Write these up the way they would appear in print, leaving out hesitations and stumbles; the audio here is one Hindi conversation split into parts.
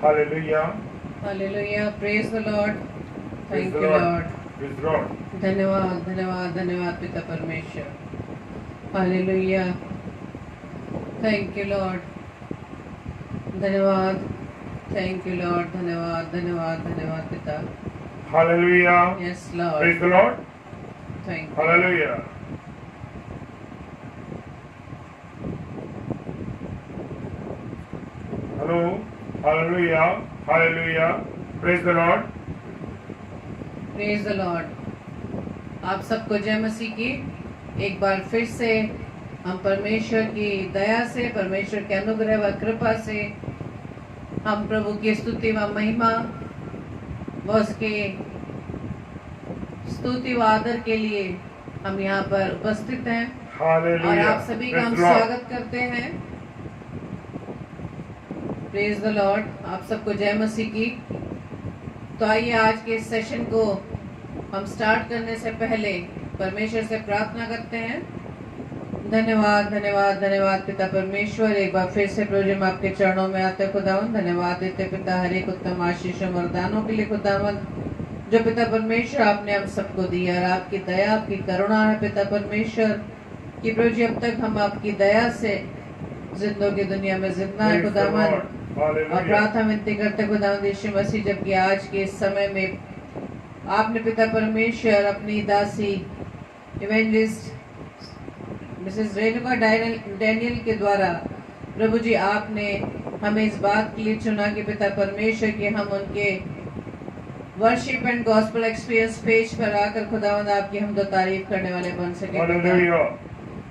Hallelujah. Hallelujah. Praise the Lord. Praise Thank the you, Lord. Lord. Praise the Lord. धन्यवाद धन्यवाद धन्यवाद पिता परमेश्वर. Hallelujah. Thank you, Lord. धन्यवाद. Thank you, Lord. धन्यवाद धन्यवाद धन्यवाद पिता. Hallelujah. Yes, Lord. Praise the Lord. Thank you. Hallelujah. Hello. Hallelujah. Hallelujah. Praise the Lord. Praise the Lord. आप सबको जय मसीह की. एक बार फिर से हम परमेश्वर की दया से, परमेश्वर के अनुग्रह व कृपा से हम प्रभु की स्तुति व महिमा व उसके स्तुति व आदर के लिए हम यहाँ पर उपस्थित हैं और Hallelujah. आप सभी का हम Praise the Lord. स्वागत करते हैं. Praise the Lord. आप सबको जय मसीह की. तो आइए आज के इस सेशन को हम स्टार्ट करने से पहले परमेश्वर से प्रार्थना करते हैं. धन्यवाद धन्यवाद धन्यवाद पिता परमेश्वर. एक बार फिर से प्रभु जी हम आपके चरणों में आते खुदावन. धन्यवाद देते पिता हर एक उत्तम आशीष और वरदानों के लिए खुदावन जो पिता परमेश्वर आपने हम सबको दिया. और आपकी दया आपकी करुणा है पिता परमेश्वर कि प्रभु जी अब तक हम आपकी दया से जिंदों की दुनिया में जिंदा है Praise the खुदावन. Lord. और Hallelujah. प्रार्थना विनती करते खुदावंद यीशु मसीह जबकि आज के इस समय में आपने पिता परमेश्वर अपनी दासी इवेंजलिस्ट मिसेस रेणुका डैनियल के द्वारा प्रभु जी आपने हमें इस बात के लिए चुना कि पिता परमेश्वर के हम उनके worship and gospel experience page पर आकर खुदावंद आपकी हम तो तारीफ करने वाले बन सके. Hallelujah.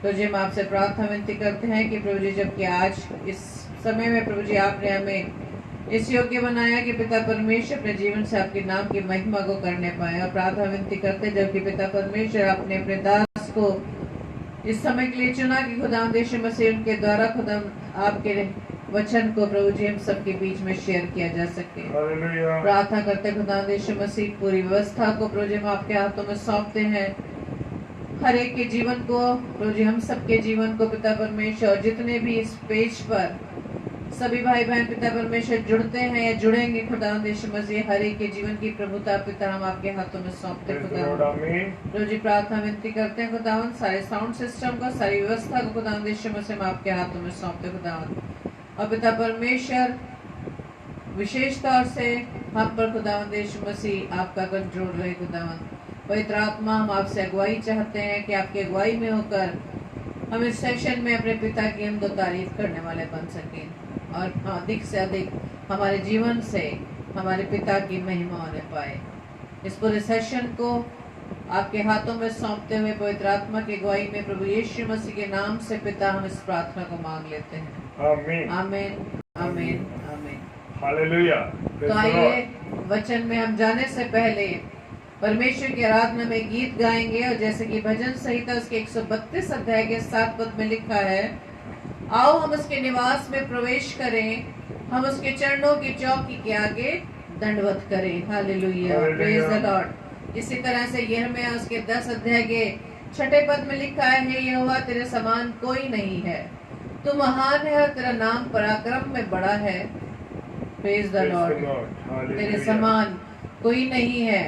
तो जी हम आपसे प्रार्थना विनती करते हैं कि प्रभु जी जबकि आज इस समय में प्रभु जी आपने हमें इस योग्य बनाया कि पिता परमेश्वर अपने जीवन से आपके नाम की महिमा को करने पाए. और प्रार्थना विनती करते जबकि पिता परमेश्वर आपने अपने दास को इस समय के लिए चुना कि खुदा यीशु मसीह उनके द्वारा खुदा आपके वचन को प्रभु जी हम सबके बीच में शेयर किया जा सके. Hallelujah. प्रार्थना करते खुदा यीशु मसीह पूरी व्यवस्था को प्रभु जी हम आपके हाथों में सौंपते हैं. हर एक के जीवन को प्रभु जी हम सबके जीवन को पिता परमेश्वर और जितने भी इस पेज पर सभी भाई बहन पिता परमेश्वर जुड़ते हैं या जुड़ेंगे खुदा यीशु मसीह हर एक के जीवन की प्रभुता पिता हम आपके हाथों में सौंपते Praise the खुदा. Lord. Amen. प्रभु जी प्रार्थना विनती करते हैं खुदावन सारे साउंड सिस्टम को सारी व्यवस्था को खुदा यीशु मसीह हम आपके हाथों में सौंपते खुदावन. और पिता परमेश्वर विशेष तौर से हम पर खुदावन यीशु मसीह आपका कंट्रोल रहे खुदावन. पवित्र आत्मा हम आपसे अगुवाई चाहते हैं कि आपकी अगुवाई में होकर हम इस सेशन में अपने पिता की हम दो तारीफ करने वाले बन सकें और अधिक से अधिक हमारे जीवन से हमारे पिता की महिमा होने पाए. इस पूरे सेशन को आपके हाथों में सौंपते हुए पवित्र आत्मा की अगुवाई में प्रभु यीशु मसीह के नाम से पिता हम इस प्रार्थना को मांग लेते हैं. Amen. आमीन आमीन आमीन. Hallelujah. तो Praise the आइए Lord. वचन में हम जाने से पहले परमेश्वर की आराधना में गीत गाएंगे. और जैसे कि भजन संहिता उसके 132 अध्याय के 7 पद में लिखा है, आओ हम उसके निवास में प्रवेश करें, हम उसके चरणों की चौकी के आगे दंडवत करें. Hallelujah. Hallelujah. Praise the Lord. इसी तरह से यिर्मयाह उसके 10 अध्याय के 6 पद में लिखा है, हे यहोवा तेरे समान कोई नहीं है, तू महान है और तेरा नाम पराक्रम में बड़ा है. Praise the Praise the Lord. Lord. तेरे Hallelujah. समान कोई नहीं है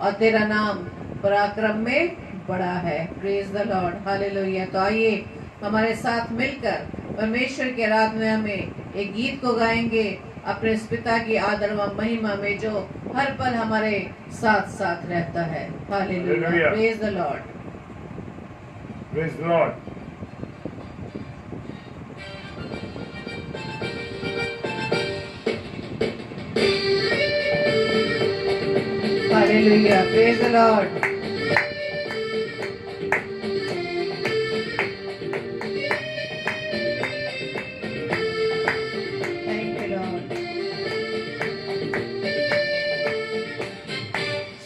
और तेरा नाम पराक्रम में बड़ा है. Praise the Lord. हालेलुया. तो आइए हमारे साथ मिलकर परमेश्वर की आराधना में एक गीत को गाएंगे अपने इस पिता की आदर व महिमा में जो हर पल हमारे साथ साथ रहता है. Hallelujah. Hallelujah. Praise the Lord. Praise the Lord. Hallelujah. Praise the Lord. Thank you Lord.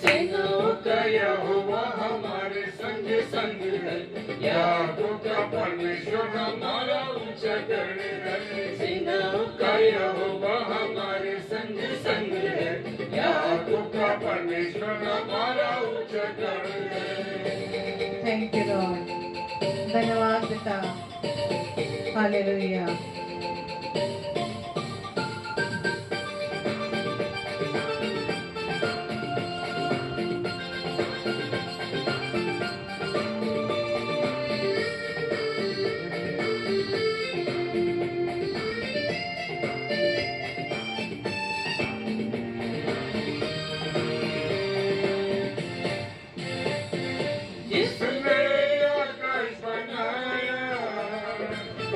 सेनाओं का यहोवा हमारे संग संग है, याकोब का परमेश्वर हमारा ऊंचा गढ़ है. सेनाओं का यहोवा हमारे संग संग है, याकोब का परमेश्वर हमारा ऊंचा गढ़ है. Thank you Lord. धन्यवाद पिता. हालेलुया.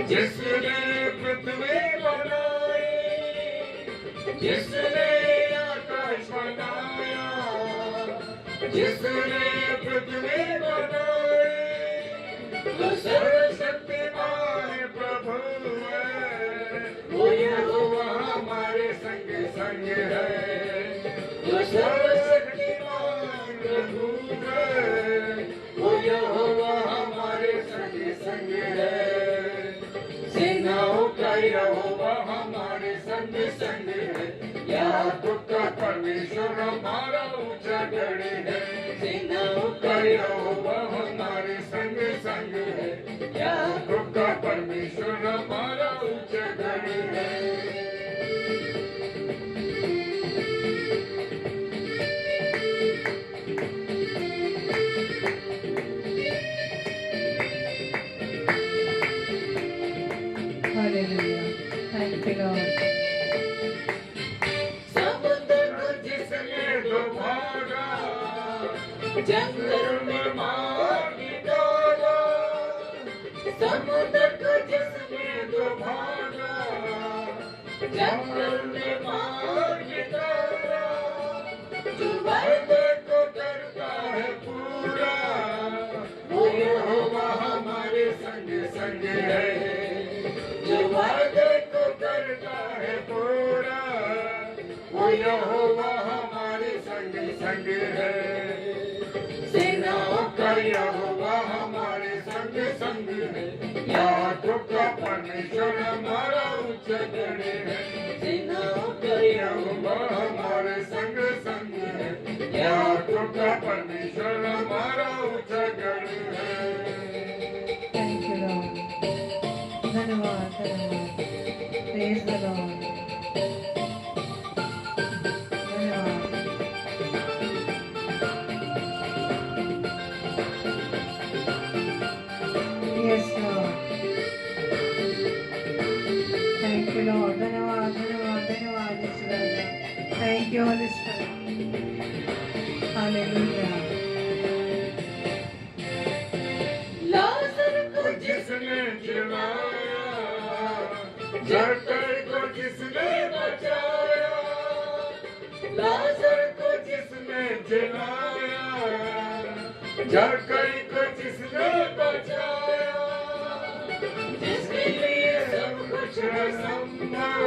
जिसने पृथ्वी बनाई, जिसने आकाश बनाया, जिसने पृथ्वी बनाई, वो सर्वशक्तिमान प्रभु है। वो यहोवा हमारे संग संग है, वो सर्वशक्तिमान प्रभु है। वो यहोवा हमारे संग संग है। सेनाओं का यहोवा हमारे संग संग है। याकूब का परमेश्वर हमारा ऊंचा गढ़ है। सेनाओं का यहोवा हमारे संग संग है। याकूब का परमेश्वर हमारा ऊंचा गढ़ है। Hallelujah. Thank you, Lord. समुद्र को जिसने डुबाया, जंगल में मार डाला। समुद्र को जिसने डुबाया, जंगल में मार डाला। जो वायदे को करता है पूरा, वो यहोवा हमारे संग संग है। जो वायदे को करता है पूरा, वो यहोवा हमारे संग संग है। सेनाओं का यहोवा हमारे संग संग है। याकूब का परमेश्वर हमारा ऊंचा गढ़ है। सेनाओं का यहोवा हमारे संग संग है। याकूब का परमेश्वर हमारा ऊंचा गढ़ है। Thank you, Lord. धन्यवाद, धन्यवाद. Praise the Lord. धन्यवाद. Yes, Lord. Thank you, Lord. धन्यवाद, धन्यवाद, धन्यवाद यीशु राजा. Thank you, Holy Spirit. Hallelujah. लाजर को जिसने जिलाया, जक्कई को जिसने बचाया। लाजर को जिसने जिलाया, जक्कई को जिसने बचाया। जिसके लिए सब कुछ है संभव,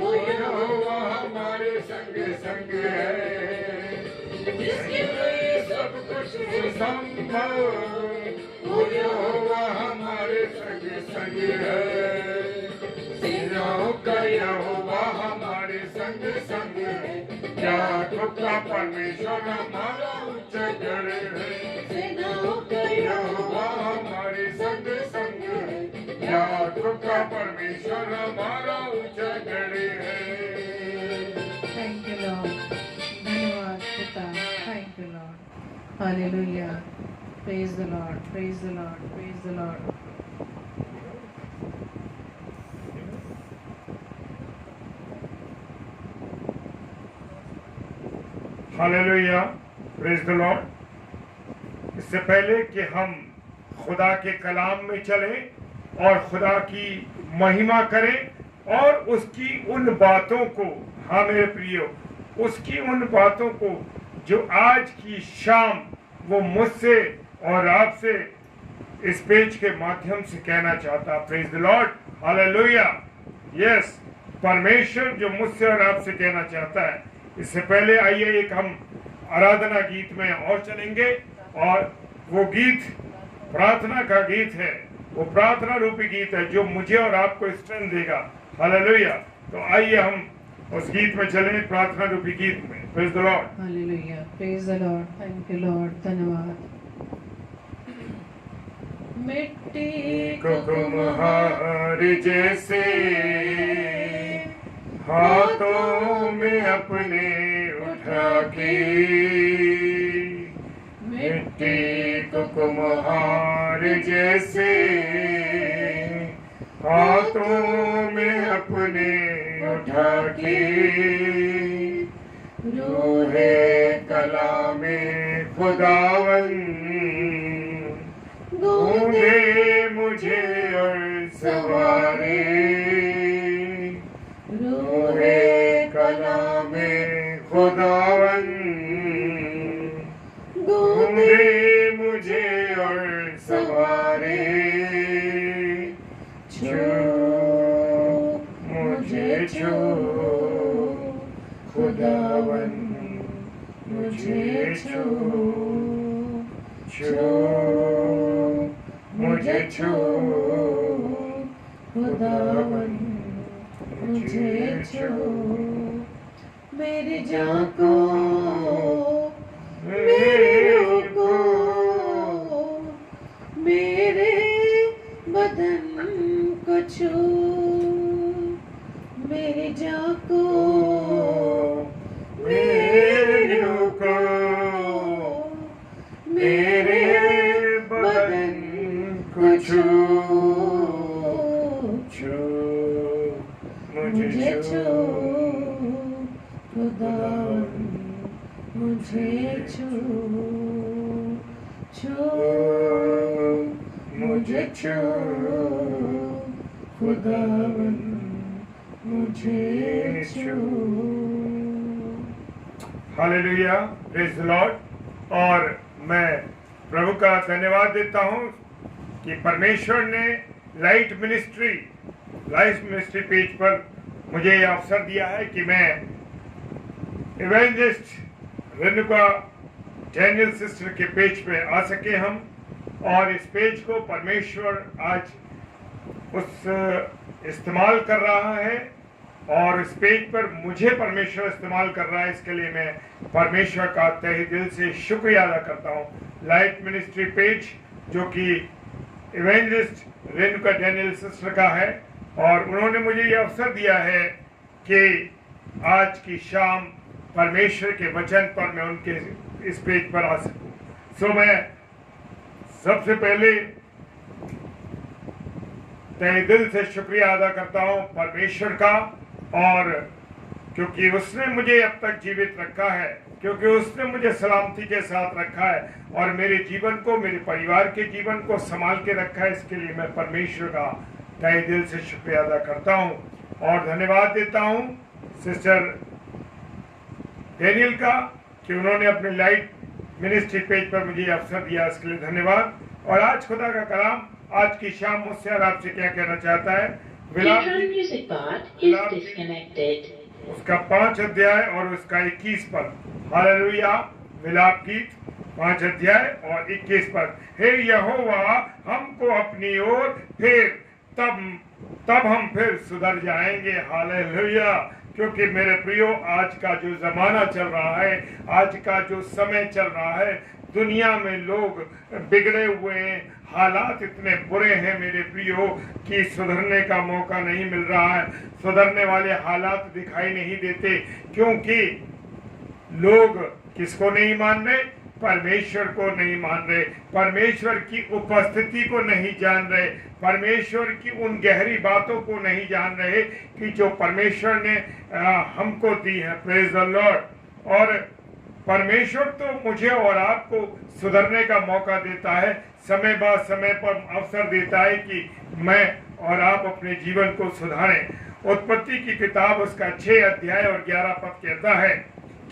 वो यहोवा हमारे संग संग है। जिसके लिए सब कुछ है संभव, वो यहोवा हमारे संग संग है। सेनाओं का यहोवा हमारे संग संग है। याकूब का परमेश्वर हमारा ऊंचा गढ़ है। सेनाओं का यहोवा हमारे संग संग है। याकूब का परमेश्वर हमारा ऊंचा गढ़ है। Thank you, Lord. धन्यवाद पिता. Thank you, Lord. Hallelujah. Praise the Lord. Praise the Lord. Praise the Lord. Hallelujah, praise the Lord. इससे पहले कि हम खुदा के कलाम में चलें और खुदा की महिमा करें और उसकी उन बातों को, हाँ मेरे प्रियो, उसकी उन बातों को जो आज की शाम वो मुझसे और आपसे इस पेज के माध्यम से कहना चाहता। Praise the Lord, hallelujah. Yes, परमेश्वर जो मुझसे और आपसे कहना चाहता है। इससे पहले आइए एक हम आराधना गीत में और चलेंगे, और वो गीत प्रार्थना का गीत है। वो प्रार्थना रूपी गीत है जो मुझे और आपको स्ट्रेंथ देगा। हालेलुया। तो आइए हम उस गीत में चलें, प्रार्थना रूपी गीत में। Praise the Lord, hallelujah, praise the Lord, thank you Lord, धन्यवाद। मिट्टी को तुम्हारे जैसे हाथों में अपने उठा के, मिट्टी को कुम्हार जैसे हाथों में अपने उठा के, रूहे कला में खुदावन गूंदे मुझे और लोहे कलामे खुदावन गूंदे मुझे और सवारे, छू मुझे छू खुदावन मुझे छू, छू मुझे छू खुदावन मुझे छू। मेरी जान को मेरे रूह को मेरे बदन को छू, मेरी जान को मेरे रूह को मेरे बदन को छू, छू मुझे छू खुदावन मुझे छू, छू मुझे छू खुदावन मुझे छू। Hallelujah, praise the Lord. और मैं प्रभु का धन्यवाद देता हूँ कि परमेश्वर ने लाइफ मिनिस्ट्री पेज पर मुझे यह अवसर दिया है कि मैं इवेंजलिस्ट रेणुका डैनियल सिस्टर के पेज पे आ सके हम, और इस पेज को परमेश्वर आज इस्तेमाल कर रहा है, और इस पेज पर मुझे परमेश्वर इस्तेमाल कर रहा है। इसके लिए मैं परमेश्वर का तहे दिल से शुक्रिया अदा करता हूँ। लाइफ मिनिस्ट्री पेज जो कि इवेंजलिस्ट रेणुका डैनियल सिस्टर का है, और उन्होंने मुझे ये अवसर दिया है कि आज की शाम परमेश्वर के वचन पर मैं उनके इस पेज पर आ सकूं। सो मैं सबसे पहले तहे दिल से शुक्रिया अदा करता हूं परमेश्वर का, और क्योंकि उसने मुझे अब तक जीवित रखा है, क्योंकि उसने मुझे सलामती के साथ रखा है और मेरे जीवन को, मेरे परिवार के जीवन को संभाल के रखा है। इसके लिए मैं परमेश्वर का तहे दिल से शुक्रिया अदा करता हूं और धन्यवाद देता हूं सिस्टर डैनियल का कि उन्होंने अपने लाइफ मिनिस्ट्री पेज पर मुझे अवसर दिया। इसके लिए धन्यवाद। और आज खुदा का कलाम आज की शाम मुझसे और आपसे क्या कहना चाहता है, उसका 5 अध्याय और उसका 21 पद। हालेलुया। विलाप गीत 5 अध्याय और 21 पद। हे यहोवा, हमको अपनी ओर फिर, तब हम फिर सुधर जाएंगे। हालेलुया। क्योंकि मेरे प्रियो, आज का जो जमाना चल रहा है, आज का जो समय चल रहा है, दुनिया में लोग बिगड़े हुए हैं, हालात इतने बुरे हैं मेरे प्रियो कि सुधरने का मौका नहीं मिल रहा है। सुधरने वाले हालात दिखाई नहीं देते, क्योंकि लोग किसको नहीं मान रहे? परमेश्वर को नहीं मान रहे, परमेश्वर की उपस्थिति को नहीं जान रहे, परमेश्वर की उन गहरी बातों को नहीं जान रहे कि जो परमेश्वर ने हमको दी है। Praise the Lord. और परमेश्वर तो मुझे और आपको सुधरने का मौका देता है, समय बाद समय पर अवसर देता है कि मैं और आप अपने जीवन को सुधारें। उत्पत्ति की किताब उसका 6 अध्याय और 11 पद कहता है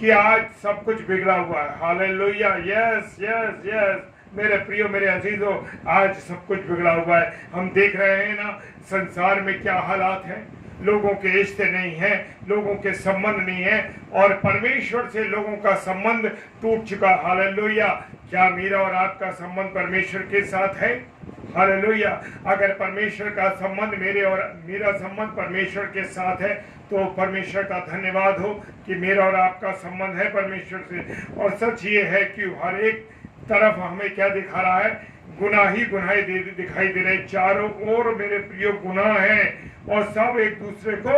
कि आज सब कुछ बिगड़ा हुआ है। हालेलुया। यस यस यस मेरे प्रियो, मेरे अजीजों, आज सब कुछ बिगड़ा हुआ है। हम देख रहे हैं ना संसार में क्या हालात हैं। लोगों के रिश्ते नहीं हैं, लोगों के संबंध नहीं है, और परमेश्वर से लोगों का संबंध टूट चुका। हालेलुया। क्या मेरा और आपका संबंध परमेश्वर के साथ है? हालेलुया। अगर परमेश्वर का संबंध, मेरा संबंध परमेश्वर के साथ है, तो परमेश्वर का धन्यवाद हो कि मेरा और आपका संबंध है परमेश्वर से। और सच ये है कि हर एक तरफ हमें क्या दिखा रहा है? गुनाह ही गुनाह दिखाई दे रहे। चारों ओर मेरे प्रियो गुनाह है, और सब एक दूसरे को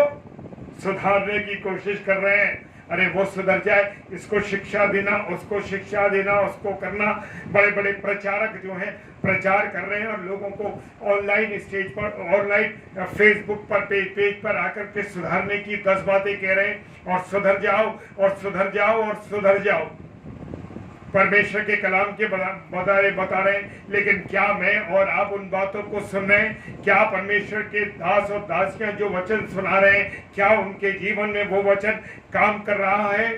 सुधारने की कोशिश कर रहे हैं। अरे वो सुधर जाए, इसको शिक्षा देना, उसको शिक्षा देना, उसको करना। बड़े बड़े प्रचारक जो हैं प्रचार कर रहे हैं और लोगों को ऑनलाइन स्टेज पर, ऑनलाइन फेसबुक पर, पेज पर आकर के सुधारने की 10 बातें कह रहे हैं, और सुधर जाओ और सुधर जाओ और सुधर जाओ। परमेश्वर के कलाम के बता रहे हैं, लेकिन क्या मैं और आप उन बातों को सुन रहे हैं? क्या परमेश्वर के दास और दासियां जो वचन सुना रहे हैं, क्या उनके जीवन में वो वचन काम कर रहा है?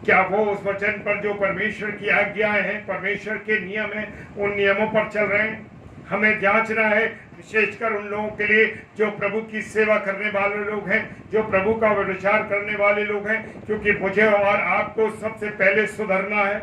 क्या वो उस वचन पर, जो परमेश्वर की आज्ञाएं हैं, परमेश्वर के नियम हैं, उन नियमों पर चल रहे हैं? हमें जांचना है, विशेषकर उन लोगों के लिए जो प्रभु की सेवा करने वाले लोग हैं, जो प्रभु का विचार करने वाले लोग हैं, क्योंकि मुझे और आपको सबसे पहले सुधरना है।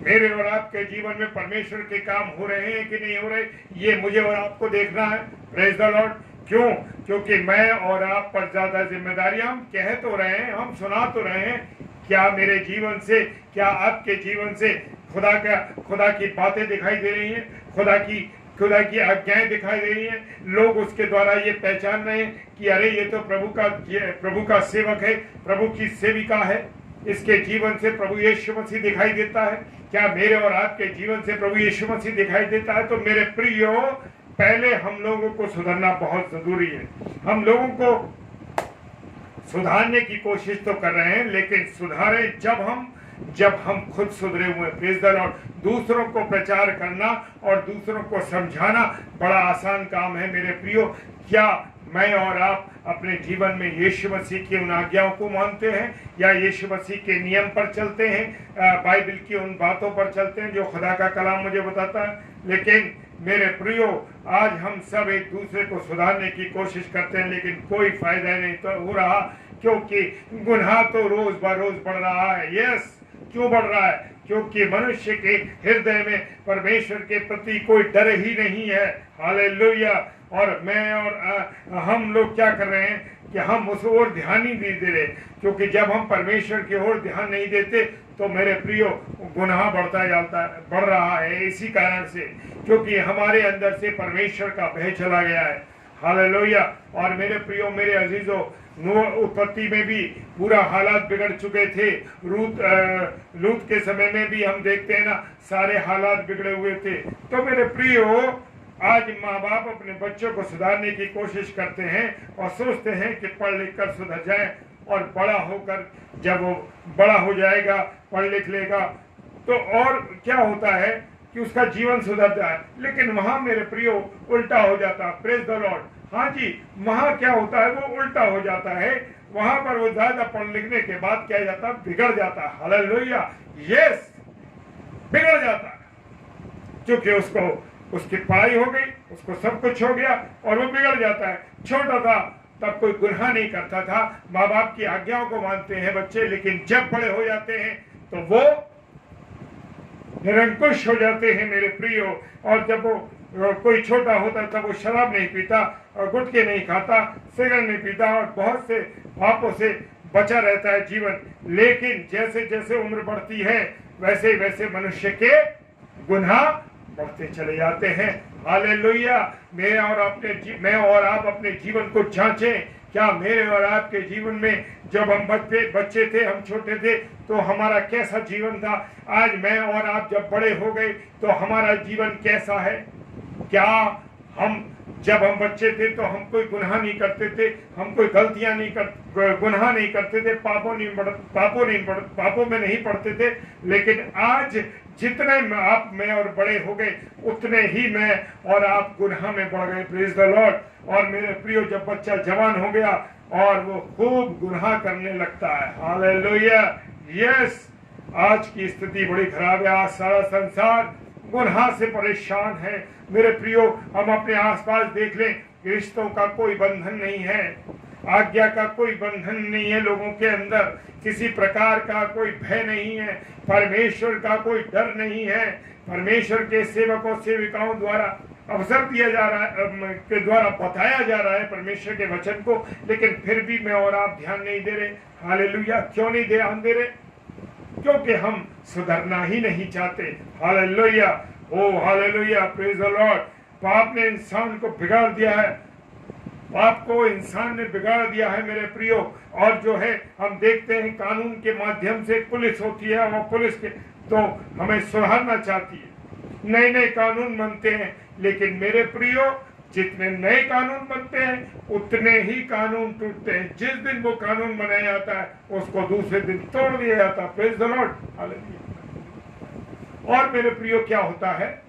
मेरे और आपके जीवन में परमेश्वर के काम हो रहे हैं कि नहीं हो रहे, ये मुझे और आपको देखना है। Praise the Lord. क्यों? क्योंकि मैं और आप पर ज्यादा जिम्मेदारियां, हम कह तो रहे हैं, हम सुना तो रहे हैं, क्या मेरे जीवन से, क्या आपके जीवन से खुदा की बातें दिखाई दे रही हैं? खुदा की आज्ञाएं दिखाई दे रही हैं? लोग उसके द्वारा ये पहचान रहे हैं कि अरे ये तो प्रभु का सेवक है, प्रभु की सेविका है, इसके जीवन से प्रभु यीशु मसीह दिखाई देता है। क्या मेरे और आपके जीवन से प्रभु यीशु मसीह दिखाई देता है? तो मेरे प्रियो, पहले हम लोगों को सुधरना बहुत जरूरी है। हम लोगों को सुधारने की कोशिश तो कर रहे हैं, लेकिन सुधारे जब हम खुद सुधरे हुए। Praise the Lord. दूसरों को प्रचार करना और दूसरों को समझाना बड़ा आसान काम है मेरे प्रियो। क्या मैं और आप अपने जीवन में यीशु मसीह की उन आज्ञाओं को मानते हैं, या यीशु मसीह के नियम पर चलते हैं, बाइबल की उन बातों पर चलते हैं जो खुदा का कलाम मुझे बताता है? लेकिन मेरे प्रियो, आज हम सब एक दूसरे को सुधारने की कोशिश करते हैं, लेकिन कोई फायदा नहीं तो हो रहा, क्योंकि गुनाह तो रोज बरोज बढ़ रहा है। यस, क्यों बढ़ रहा है? क्योंकि मनुष्य के हृदय में परमेश्वर के प्रति कोई डर ही नहीं है। हालेलुया। और मैं और हम लोग क्या कर रहे हैं कि हम उस ओर ध्यान ही नहीं दे रहे, क्योंकि जब हम परमेश्वर की ओर ध्यान नहीं देते तो मेरे प्रियो गुनाह बढ़ रहा है। इसी कारण से, क्योंकि हमारे अंदर से परमेश्वर का भय चला गया है। हालेलुया। और मेरे प्रियो, मेरे अजीजों, नूह उत्पत्ति में भी पूरा हालात बिगड़ चुके थे। लूत के समय में भी हम देखते हैं ना, सारे हालात बिगड़े हुए थे। तो मेरे प्रियो, आज माँ बाप अपने बच्चों को सुधारने की कोशिश करते हैं और सोचते हैं कि पढ़ लिख कर सुधर जाए, और बड़ा होकर जब वो बड़ा हो जाएगा, पढ़ लिख लेगा, तो और क्या होता है कि उसका जीवन सुधर जाए। लेकिन वहां मेरे प्रियो उल्टा हो जाता। Praise the Lord. हाँ जी, वहां क्या होता है, वो उल्टा हो जाता है। वहां पर वो ज्यादा पढ़ लिखने के बाद क्या जाता है, बिगड़ जाता है। हालेलुया। यस, बिगड़ जाता है, क्योंकि उसकी पढ़ाई हो गई, उसको सब कुछ हो गया और वो बिगड़ जाता है। छोटा था तब कोई गुनाह नहीं करता था, माँ बाप की आज्ञाओं को मानते हैं बच्चे, लेकिन जब बड़े हो जाते हैं तो वो निरंकुश हो जाते हैं मेरे प्रियो। और जब वो कोई छोटा होता तब वो शराब नहीं पीता और गुटखे नहीं खाता, सिगरेट नहीं पीता और बहुत से पापों से बचा रहता है जीवन। लेकिन जैसे जैसे उम्र बढ़ती है वैसे वैसे मनुष्य के गुनाह बढ़ते चले जाते हैं। हालेलुया। मैं और आप अपने जीवन को जांचें। क्या मेरे और आपके जीवन में जब हम बच्चे थे, हम छोटे थे, तो हमारा कैसा जीवन था? आज मैं और आप जब बड़े हो गए तो हमारा जीवन कैसा है? क्या जब हम बच्चे थे तो हम कोई गुनाह नहीं करते थे, हम कोई गलतियां गुनाह नहीं करते थे, पापों में नहीं पड़ते थे। लेकिन आज जितने आप में और बड़े हो गए, उतने ही मैं और आप गुनाह में बढ़ गए। Praise the Lord. और मेरे प्रियो, जब बच्चा जवान हो गया और वो खूब गुनाह करने लगता है। हालेलुया। यस, आज की स्थिति बड़ी खराब है। आज सारा संसार गुनाह से परेशान है। मेरे प्रियो, हम अपने आसपास देख लें, रिश्तों का कोई बंधन नहीं है, आज्ञा का कोई बंधन नहीं है, लोगों के अंदर किसी प्रकार का कोई भय नहीं है, परमेश्वर का कोई डर नहीं है। परमेश्वर के सेवकों सेविकाओं द्वारा अवसर दिया जा रहा है, के द्वारा बताया जा रहा है परमेश्वर के वचन को, लेकिन फिर भी मैं और आप ध्यान नहीं दे रहे। हालेलुया। क्यों नहीं ध्यान दे रहे? क्योंकि हम सुधरना ही नहीं चाहते। Hallelujah. Oh hallelujah. Praise the Lord. पाप ने इंसान को बिगाड़ दिया है, पाप को इंसान ने बिगाड़ दिया है मेरे प्रियो। और जो है, हम देखते हैं कानून के माध्यम से पुलिस होती है, और पुलिस के तो हमें सुधारना चाहती है, नए नए कानून बनते हैं। लेकिन मेरे प्रियो, जितने नए कानून बनते हैं उतने ही कानून टूटते हैं। जिस दिन वो कानून बनाया जाता है उसको दूसरे दिन तोड़ दिया जाता है। Praise the Lord. हालेलुया। और मेरे प्रियो क्या होता है,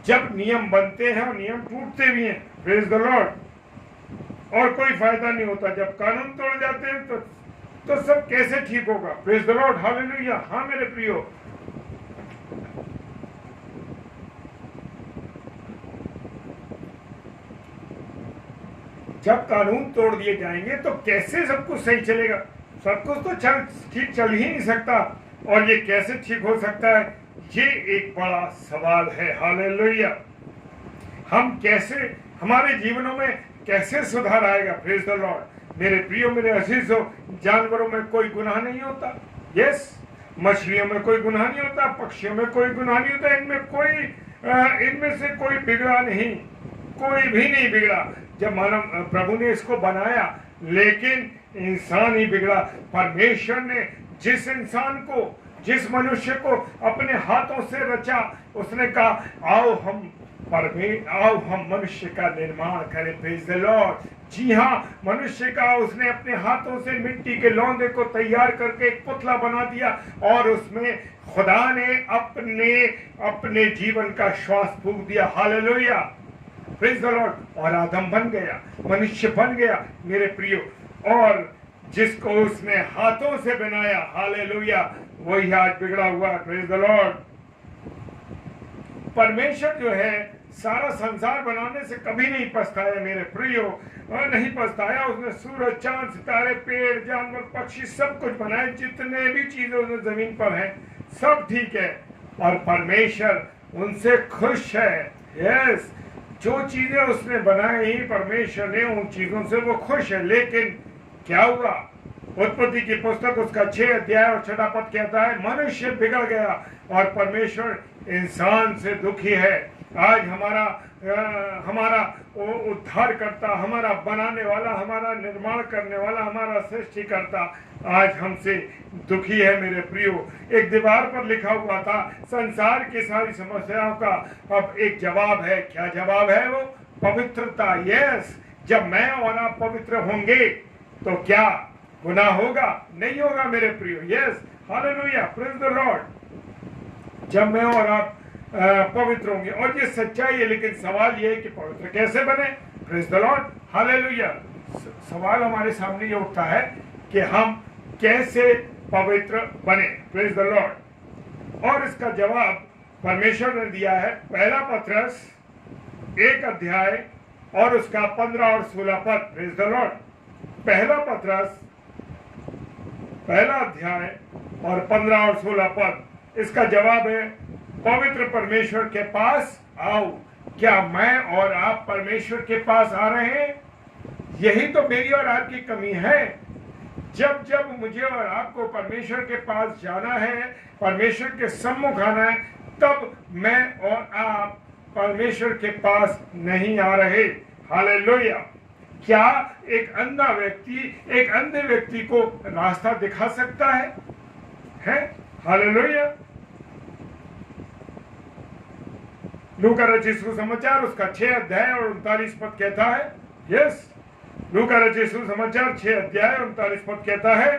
जब नियम बनते हैं और नियम टूटते भी हैं, प्रेज द लॉर्ड, और कोई फायदा नहीं होता। जब कानून तोड़ जाते हैं तो सब कैसे ठीक होगा? Praise the Lord, hallelujah. हाँ मेरे प्रियो, जब कानून तोड़ दिए जाएंगे तो कैसे सब कुछ सही चलेगा? सब कुछ तो ठीक चल ही नहीं सकता, और ये कैसे ठीक हो सकता है, ये एक बड़ा सवाल है। हालेलुया। हम कैसे, हमारे जीवनों में कैसे सुधार आएगा? Praise the Lord. मेरे प्रियो, मेरे अजीजों, जानवरों में कोई गुनाह नहीं होता, यस, मछलियों में कोई गुनाह नहीं होता, पक्षियों में कोई गुनाह नहीं होता, इनमें से कोई बिगड़ा नहीं, कोई भी नहीं बिगड़ा। जब मानव प्रभु ने इसको बनाया, लेकिन इंसान ही बिगड़ा। परमेश्वर ने जिस इंसान को, जिस मनुष्य को अपने हाथों से रचा, उसने कहा आओ हम मनुष्य का निर्माण करें। Praise the Lord. जी हाँ, मनुष्य का उसने अपने हाथों से मिट्टी के लौंदे को तैयार करके एक पुतला बना दिया, और उसमें खुदा ने अपने जीवन का श्वास फूंक दिया। Hallelujah, praise the Lord. और आदम बन गया, मनुष्य बन गया मेरे प्रियो, और जिसको उसने हाथों से बनाया, हालेलुया, वही आज बिगड़ा हुआ। Praise the Lord. परमेश्वर जो है सारा संसार बनाने से कभी नहीं पछताया मेरे प्रियो, और नहीं पछताया। उसने सूरज, चांद, सितारे, पेड़, जानवर, पक्षी सब कुछ बनाए, जितने भी चीजें उसने जमीन पर हैं सब ठीक है, और परमेश्वर उनसे खुश है। यस, जो चीजें उसने बनाई परमेश्वर ने, उन चीजों से वो खुश है। लेकिन क्या हुआ? उत्पत्ति की पुस्तक उसका 6 अध्याय और 6 पद कहता है, मनुष्य बिगड़ गया और परमेश्वर इंसान से दुखी है। आज हमारा उद्धार करता, हमारा बनाने वाला, हमारा निर्माण करने वाला, हमारा सृष्टिकर्ता आज हमसे दुखी है मेरे प्रियो। एक दीवार पर लिखा हुआ था, संसार की सारी समस्याओं का अब एक जवाब है। क्या जवाब है वो? पवित्रता। यस, जब मैं और आप पवित्र होंगे तो क्या गुनाह होगा? नहीं होगा मेरे प्रियो। Yes, hallelujah, praise the Lord. जब मैं और आप पवित्र होंगे, और ये सच्चाई है। लेकिन सवाल ये है कि पवित्र कैसे बने? Praise the Lord, hallelujah. सवाल हमारे सामने ये उठता है कि हम कैसे पवित्र बने? Praise the Lord. और इसका जवाब परमेश्वर ने दिया है। पहला पत्रस 1 अध्याय और उसका 15 और 16 पद। Praise the Lord. पहला पत्रस 1 अध्याय और 15 और 16 पद, इसका जवाब है, पवित्र परमेश्वर के पास आओ। क्या मैं और आप परमेश्वर के पास आ रहे हैं? यही तो मेरी और आपकी कमी है। जब जब मुझे और आपको परमेश्वर के पास जाना है, परमेश्वर के सम्मुख आना है, तब मैं और आप परमेश्वर के पास नहीं आ रहे। हालेलुया। क्या एक अंधा व्यक्ति एक अंधे व्यक्ति को रास्ता दिखा सकता है? हालेलुया। लूका रचित सुसमाचार उसका 6 अध्याय और 39 पद कहता है, यस, लूका रचित सुसमाचार 6 अध्याय और 39 पद कहता है,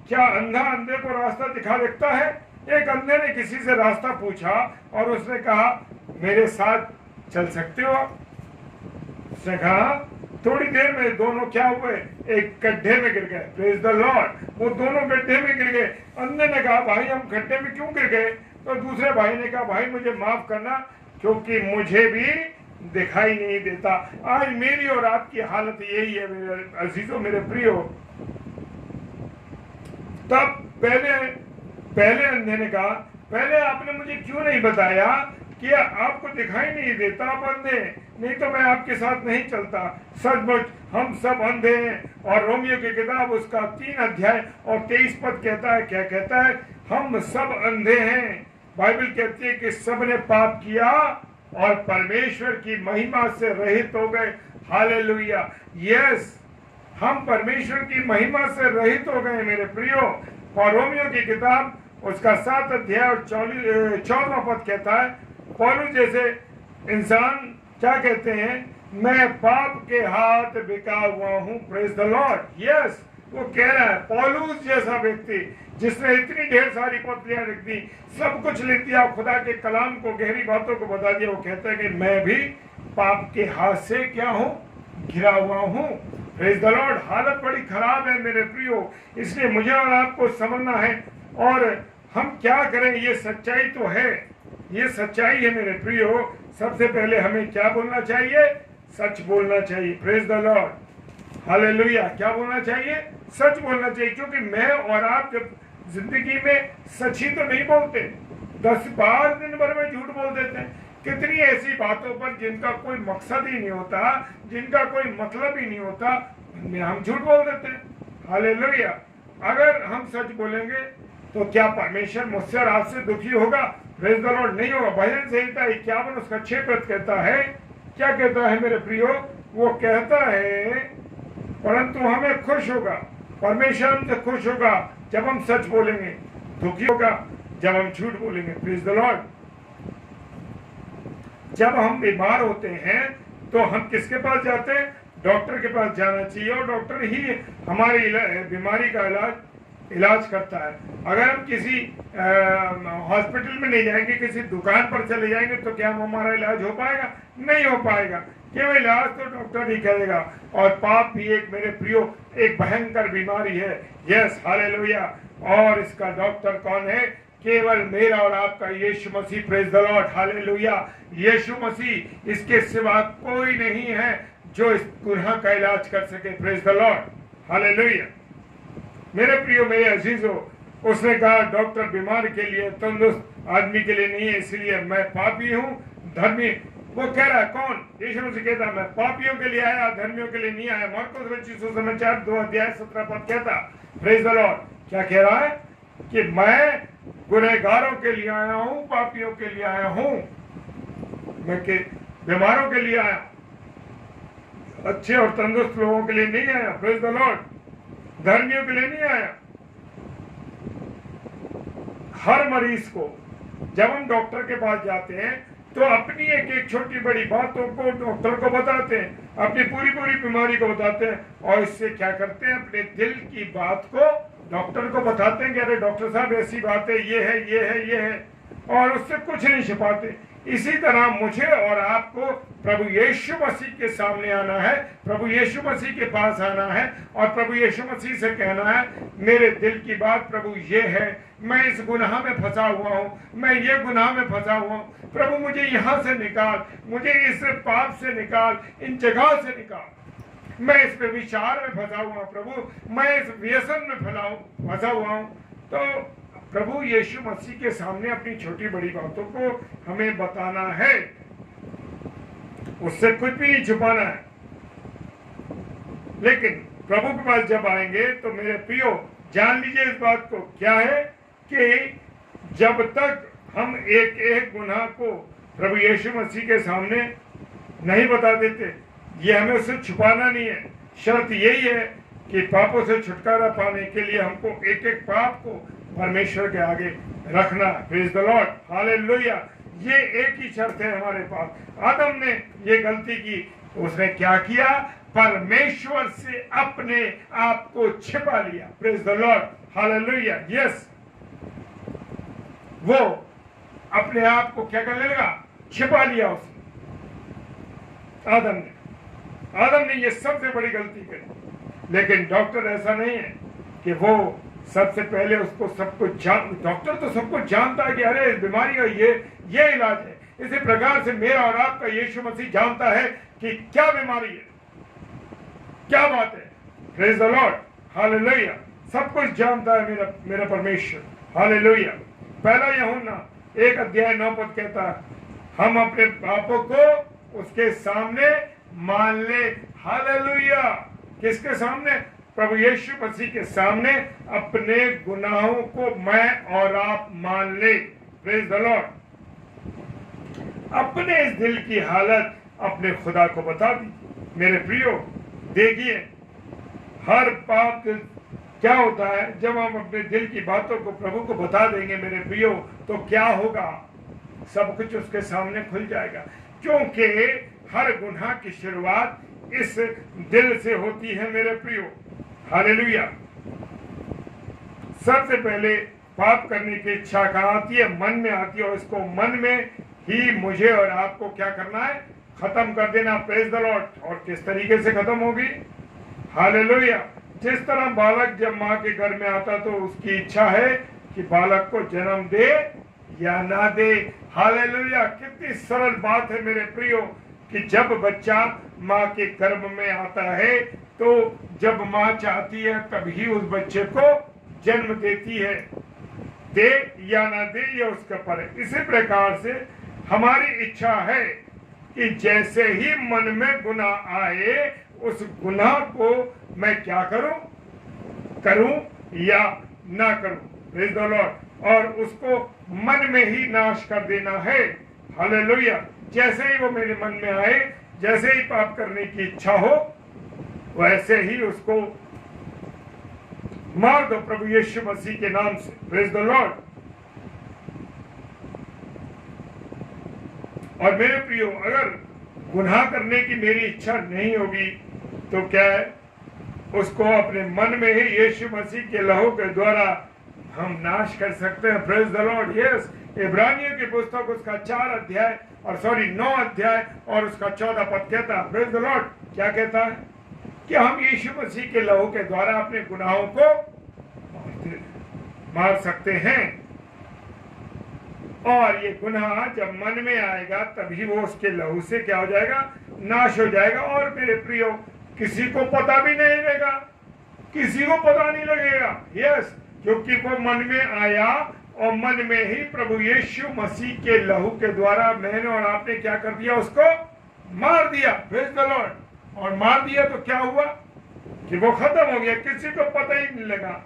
क्या अंधा अंधे को रास्ता दिखा सकता है? एक अंधे ने किसी से रास्ता पूछा और उसने कहा, मेरे साथ चल सकते हो आप? उसने कहा, थोड़ी देर में दोनों क्या हुए? एक गड्ढे में गिर गए। Praise the Lord. वो दोनों गड्ढे में गिर गए। अंधे ने कहा, भाई हम गड्ढे में क्यों गिर गए? तो दूसरे भाई ने कहा, भाई मुझे माफ करना, क्योंकि मुझे भी दिखाई नहीं देता। आज मेरी और आपकी हालत यही है मेरे अजीजों, मेरे प्रियो। तब पहले अंधे ने कहा, पहले आपने मुझे क्यों नहीं बताया कि आपको दिखाई नहीं देता? आप अंधे, नहीं तो मैं आपके साथ नहीं चलता। सचमुच हम सब अंधे हैं। और रोमियो की किताब उसका 3 अध्याय और 23 पद कहता है, क्या कहता है? हम सब अंधे हैं। बाइबल कहती है कि सब ने पाप किया और परमेश्वर की महिमा से रहित हो गए। हालेलुया। यस, हम परमेश्वर की महिमा से रहित हो गए मेरे प्रियो। और रोमियो की किताब उसका 7 अध्याय और 14वां पद कहता है, पौलुस जैसे इंसान क्या कहते हैं? मैं पाप के हाथ बिका हुआ हूं। Praise the Lord. यस, वो कह रहा है पौलुस जैसा व्यक्ति जिसने इतनी ढेर सारी पत्रियां लिख दी, सब कुछ लिख दिया, खुदा के कलाम को, गहरी बातों को बता दिया, वो कहता है कि मैं भी पाप के हाथ से क्या हूं, घिरा हुआ हूं। Praise the Lord. हालत बड़ी खराब है मेरे प्रियो, इसलिए मुझे और आपको समझना है। और हम क्या करें, ये सच्चाई तो है, ये सच्चाई है मेरे प्रियो। सबसे पहले हमें क्या बोलना चाहिए, सच बोलना चाहिए। Praise the Lord, hallelujah. क्या बोलना चाहिए, सच बोलना चाहिए, क्योंकि मैं और आप जब जिंदगी में सच ही तो नहीं बोलते, 10 बार दिन भर में झूठ बोल देते हैं। कितनी ऐसी बातों पर जिनका कोई मकसद ही नहीं होता, जिनका कोई मतलब ही नहीं होता, उनमें हम झूठ बोल देते हैं। हालेलुया। अगर हम सच बोलेंगे तो क्या परमेश्वर मुझसे और आपसे दुखी होगा? प्रेज द लॉर्ड, नहीं होगा। भजन संहिता 51 उसका 6 पद कहता है, क्या कहता है मेरे प्रियो? वो कहता है परंतु हमें खुश होगा, परमेश्वर हमसे खुश होगा जब हम सच बोलेंगे, दुखी होगा जब हम झूठ बोलेंगे। Praise the Lord. जब हम बीमार होते हैं तो हम किसके पास जाते हैं? डॉक्टर के पास जाना चाहिए, और डॉक्टर ही हमारी बीमारी का इलाज करता है। अगर हम किसी हॉस्पिटल में नहीं जाएंगे, किसी दुकान पर चले जाएंगे, तो क्या हमारा इलाज हो पाएगा? नहीं हो पाएगा। केवल इलाज तो डॉक्टर ही करेगा। और पाप भी एक मेरे प्रियो एक भयंकर बीमारी है। Yes, hallelujah. और इसका डॉक्टर कौन है? केवल मेरा और आपका Yeshu Masih. Praise the Lord, hallelujah. Yeshu Masih, इसके सिवा कोई नहीं है जो इस गुनाह का इलाज कर सके। Praise the Lord, hallelujah. मेरे प्रियो, मेरे अजीजों, उसने कहा डॉक्टर बीमार के लिए, तंदुरुस्त आदमी के लिए नहीं है, इसलिए मैं पापी हूँ, धर्मी। वो कह रहा है कौन? यीशु मसीह कहता मैं पापियों के लिए आया, धर्मियों के लिए नहीं आया। मरकुस रचित सुसमाचार 2 अध्याय 17 पद कहता। Praise the Lord. क्या कह रहा है? कि मैं गुनहगारों के लिए आया हूं, पापियों के लिए आया हूं, मैं के बीमारों के लिए आया, अच्छे और तंदुरुस्त लोगों के लिए नहीं आया। Praise the Lord. धर्मियों के लिए नहीं आया। हर मरीज को जब हम डॉक्टर के पास जाते हैं तो अपनी एक एक छोटी बड़ी बातों को डॉक्टर को बताते हैं, अपनी पूरी पूरी बीमारी को बताते हैं, और इससे क्या करते हैं? अपने दिल की बात को डॉक्टर को बताते हैं कि अरे डॉक्टर साहब ऐसी बात है, ये है, ये है, ये है, और उससे कुछ नहीं छिपाते। इसी तरह मुझे और आपको प्रभु यीशु मसीह के सामने आना है, प्रभु यीशु मसीह के पास आना है, और प्रभु यीशु मसीह से कहना है मेरे दिल की बात प्रभु ये है, मैं इस गुनाह में फंसा हुआ हूँ, मैं ये गुनाह में फंसा हुआ हूँ, प्रभु मुझे यहाँ से निकाल, मुझे इस पाप से निकाल, इन जगह से निकाल, मैं इस विचार में फंसा हुआ हूँ प्रभु, मैं इस व्यसन में फंसा हुआ हूँ। तो प्रभु यीशु मसीह के सामने अपनी छोटी बड़ी बातों को हमें बताना है, उससे कुछ भी नहीं छुपाना है। लेकिन प्रभु के पास जब आएंगे तो मेरे प्रियो जान लीजिए इस बात को, क्या है कि जब तक हम एक एक गुनाह को प्रभु यीशु मसीह के सामने नहीं बता देते, ये हमें उससे छुपाना नहीं है। शर्त यही है कि पापों से छुटकारा पाने के लिए हमको एक एक पाप को परमेश्वर के आगे रखना। Praise the Lord, hallelujah. ये एक ही शर्त है हमारे पास। आदम ने ये गलती की, उसने क्या किया? परमेश्वर से अपने आप को छिपा लिया। Praise the Lord, hallelujah. Yes, वो अपने आप को क्या करने लगा? छिपा लिया उसने। आदम ने ये सबसे बड़ी गलती करी। लेकिन डॉक्टर ऐसा नहीं है कि वो सबसे पहले उसको सब कुछ डॉक्टर तो सब कुछ जानता है कि अरे इस बीमारी का ये इलाज है। इसी प्रकार से मेरा और आपका यीशु मसीह जानता है कि क्या बीमारी है, क्या बात है। Praise the Lord, hallelujah. सब कुछ जानता है मेरा परमेश्वर, हालेलुया। पहला यूहन्ना 1 अध्याय 9 पद कहता है हम अपने पापों को उसके सामने मान ले। हालेलुया। किसके सामने? प्रभु यीशु मसीह के सामने अपने गुनाहों को मैं और आप मान ले। Praise the Lord. अपने इस दिल की हालत अपने खुदा को बता दी। मेरे प्रियो देखिए, हर पाप क्या होता है जब हम अपने दिल की बातों को प्रभु को बता देंगे मेरे प्रियो, तो क्या होगा? सब कुछ उसके सामने खुल जाएगा, क्योंकि हर गुनाह की शुरुआत इस दिल से होती है मेरे प्रियो। हालेलुया। सबसे पहले पाप करने की इच्छा कहाँ आती है? मन में आती है, और इसको मन में ही मुझे और आपको क्या करना है? खत्म कर देना। Praise the Lord. और किस तरीके से खत्म होगी? हालेलुया। जिस तरह बालक जब माँ के घर में आता तो उसकी इच्छा है कि बालक को जन्म दे या ना दे। हालेलुया। कितनी सरल बात है मेरे प्रियो, कि जब बच्चा माँ के गर्भ में आता है तो जब माँ चाहती है तभी उस बच्चे को जन्म देती है। दे या ना दे ये उसका पर है। इसी प्रकार से हमारी इच्छा है कि जैसे ही मन में गुनाह आए उस गुनाह को मैं क्या करूं या ना करूं। Praise the Lord. और उसको मन में ही नाश कर देना है। हालेलुया। जैसे ही वो मेरे मन में आए, जैसे ही पाप करने की इच्छा हो, वैसे ही उसको मार दो प्रभु यीशु मसीह के नाम से। Praise the Lord. और मेरे प्रियो, अगर गुनाह करने की मेरी इच्छा नहीं होगी तो क्या है? उसको अपने मन में ही यीशु मसीह के लहू के द्वारा हम नाश कर सकते हैं। Praise the Lord. यस। इब्रानियों की पुस्तक उसका 9 अध्याय और उसका 14 पद कहता है, प्रेज द लॉर्ड, क्या कहता है? कि हम यीशु मसीह के लहू के द्वारा अपने गुनाहों को मार सकते हैं। और ये गुनाह जब मन में आएगा तभी वो उसके लहू से क्या हो जाएगा? नाश हो जाएगा। और मेरे प्रियो, किसी को पता भी नहीं लगेगा, किसी को पता नहीं लगेगा। यस। क्योंकि वो मन में आया और मन में ही प्रभु यीशु मसीह के लहू के द्वारा मैंने और आपने क्या कर दिया? उसको मार दिया। Praise the Lord. और मार दिया तो क्या हुआ? कि वो खत्म हो गया, किसी को पता ही नहीं लगा।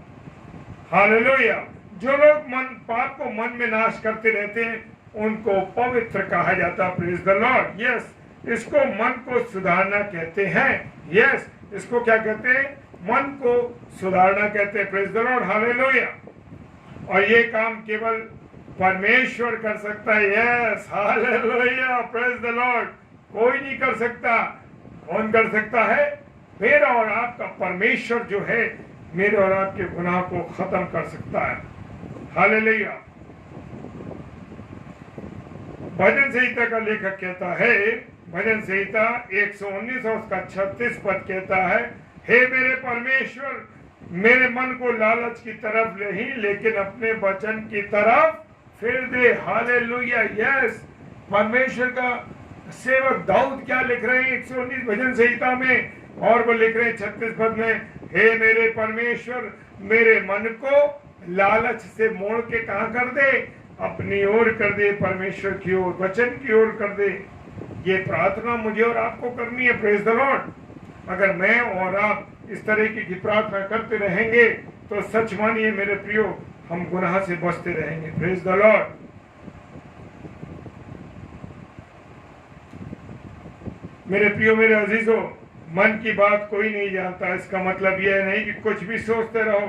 हालेलुया। जो लोग पाप को मन में नाश करते रहते हैं उनको पवित्र कहा जाता है। Praise the Lord. यस। इसको मन को सुधारना कहते हैं। यस। इसको क्या कहते हैं? मन को सुधारना कहते हैं। Praise the Lord. हालेलुया। और ये काम केवल परमेश्वर कर सकता है। Yes. Hallelujah. Praise the Lord. कोई नहीं कर सकता। कौन कर सकता है? मेरा और आपका परमेश्वर जो है मेरे और आपके गुनाह को खत्म कर सकता है। हालेलुया। भजन संहिता का लेखक कहता है, भजन संहिता 119 और उसका 36 पद कहता है, हे मेरे परमेश्वर, मेरे मन को लालच की तरफ नहीं लेकिन अपने वचन की तरफ फिर दे। हालेलुया। यस। परमेश्वर का सेवक दाऊद क्या लिख रहे हैं 119 भजन संहिता में? और वो लिख रहे हैं 36 पद में, हे मेरे परमेश्वर, मेरे मन को लालच से मोड़ के कहां कर दे? अपनी ओर कर दे, परमेश्वर की ओर, वचन की ओर कर दे। ये प्रार्थना मुझे और आपको करनी है। Praise the Lord. अगर मैं और आप इस तरीके की प्रार्थना करते रहेंगे तो सच मानिए मेरे प्रियो, हम गुनाह से बचते रहेंगे। Praise the Lord. मेरे प्रियो, मेरे अजीजों, मन की बात कोई नहीं जानता। इसका मतलब यह नहीं कि कुछ भी सोचते रहो।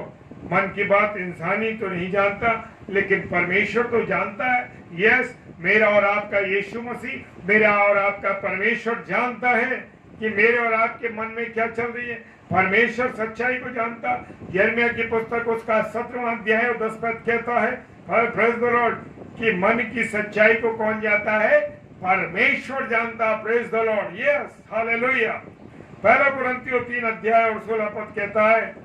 मन की बात इंसानी तो नहीं जानता, लेकिन परमेश्वर तो जानता है। यस। मेरा और आपका यीशु मसीह, मेरा और आपका परमेश्वर जानता है कि मेरे और आपके मन में क्या चल रही है। परमेश्वर सच्चाई को जानता। यिर्मयाह की पुस्तक उसका 17वां अध्याय और 10 पद कहता है, प्रेज द लॉर्ड, कि मन की सच्चाई को कौन जानता है? परमेश्वर जानता। Praise the Lord. Yes. Hallelujah. पहला कुरिन्थियों 3 अध्याय और 16 पद कहता है,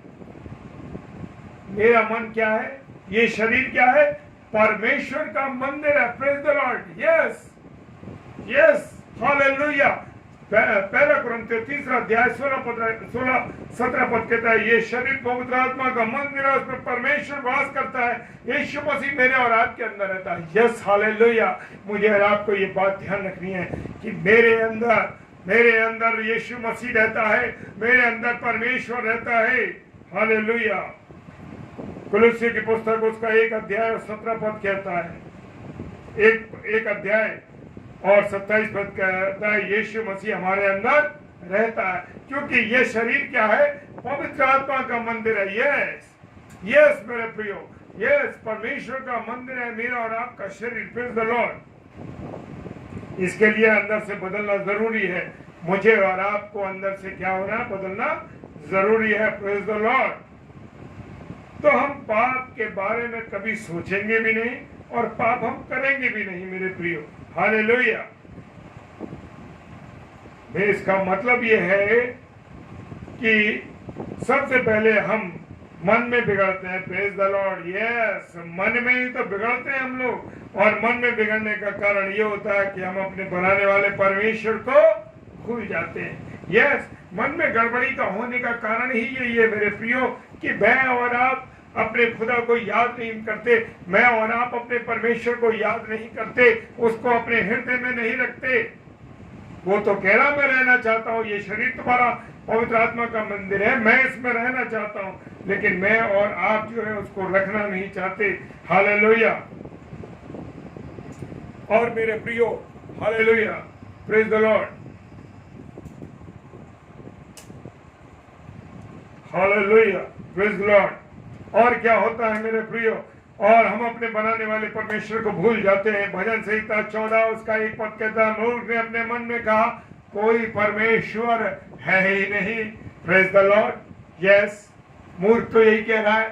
मेरा मन क्या है? ये शरीर क्या है? परमेश्वर का मंदिर है। Praise the Lord. Yes. Yes. Hallelujah. पहला कुरिन्थियों 3 अध्याय 17 पद कहता है, ये शरीर पवित्र आत्मा का मंदिर है, उसमें परमेश्वर वास करता है, यीशु मसीह मेरे और आपके अंदर रहता है। यस। हालेलुया। मुझे और आपको ये बात ध्यान रखनी है कि मेरे अंदर यीशु मसीह रहता है, मेरे अंदर परमेश्वर रहता है। हालेलुया। कुलुस्सी की पुस्तक उसका 1 अध्याय और 17 पद कहता है, एक अध्याय और 27 पद कहता है, यीशु मसीह हमारे अंदर रहता है, क्योंकि ये शरीर क्या है? पवित्र आत्मा का मंदिर है। यस। यस मेरे प्रियो। यस। परमेश्वर का मंदिर है मेरा और आपका शरीर। Praise the Lord. इसके लिए अंदर से बदलना जरूरी है। मुझे और आपको अंदर से क्या होना? बदलना जरूरी है। Praise the Lord. तो हम पाप के बारे में कभी सोचेंगे भी नहीं और पाप हम करेंगे भी नहीं मेरे प्रियो। हालेलुया। इसका मतलब यह है कि सबसे पहले हम मन में बिगड़ते हैं। Praise the Lord. यस, मन में ही तो बिगड़ते हैं हम लोग। और मन में बिगड़ने का कारण ये होता है कि हम अपने बनाने वाले परमेश्वर को भूल जाते हैं। यस, मन में गड़बड़ी का होने का कारण ही यही है मेरे प्रियो कि मैं और आप अपने खुदा को याद नहीं करते, मैं और आप अपने परमेश्वर को याद नहीं करते, उसको अपने हृदय में नहीं रखते। वो तो कह रहा मैं रहना चाहता हूँ, ये शरीर तुम्हारा पवित्र आत्मा का मंदिर है, मैं इसमें रहना चाहता हूँ, लेकिन मैं और आप जो है उसको रखना नहीं चाहते। हालेलुया। और मेरे प्रियो, hallelujah, praise the Lord, hallelujah, praise the Lord. और क्या होता है मेरे प्रियो, और हम अपने बनाने वाले परमेश्वर को भूल जाते हैं। भजन संहिता 14 उसका 1 पद कहता है, मूर्ख ने अपने मन में कहा कोई परमेश्वर है ही नहीं। Praise the Lord. यस, मूर्ख तो यही कह रहा है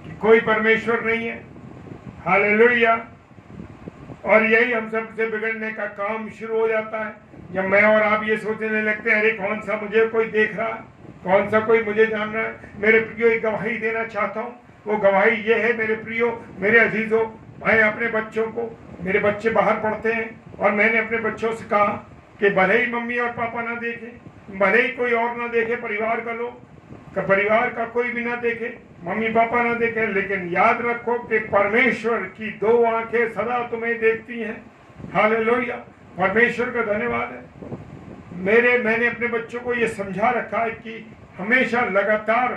कि कोई परमेश्वर नहीं है। हालेलुया। और यही हम सबसे बिगड़ने का काम शुरू हो जाता है जब मैं और आप ये सोचने लगते हैं, अरे कौन सा मुझे कोई देख रहा है, कौन सा कोई मुझे जान रहा है। मेरे प्रियो एक गवाही देना चाहता हूँ। वो गवाही ये है मेरे प्रियो, मेरे अजीजों, मैं अपने बच्चों को, मेरे बच्चे बाहर पढ़ते हैं और मैंने अपने बच्चों से कहा कि भले ही मम्मी और पापा ना देखे, भले ही कोई और ना देखे, परिवार का लोग, परिवार का कोई भी ना देखे, मम्मी पापा ना देखे, लेकिन याद रखो कि परमेश्वर की 2 आंखें सदा तुम्हें देखती हैं। हालेलुया। परमेश्वर का धन्यवाद है। मैंने अपने बच्चों को ये समझा रखा है कि हमेशा लगातार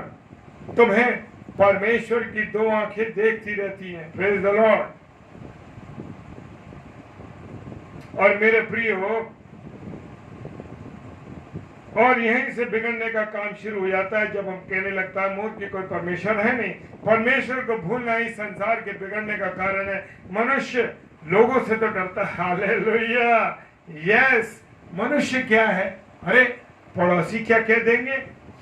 तुम्हें परमेश्वर की 2 आंखें देखती रहती हैं। Praise the Lord. और मेरे प्रियो, और यहीं से बिगड़ने का काम शुरू हो जाता है जब हम कहने लगता है मूर्ख की कोई परमेश्वर है नहीं। परमेश्वर को भूलना ही संसार के बिगड़ने का कारण है। मनुष्य लोगों से तो डरता है। हालेलुया। यस, मनुष्य क्या है, अरे पड़ोसी क्या कह देंगे,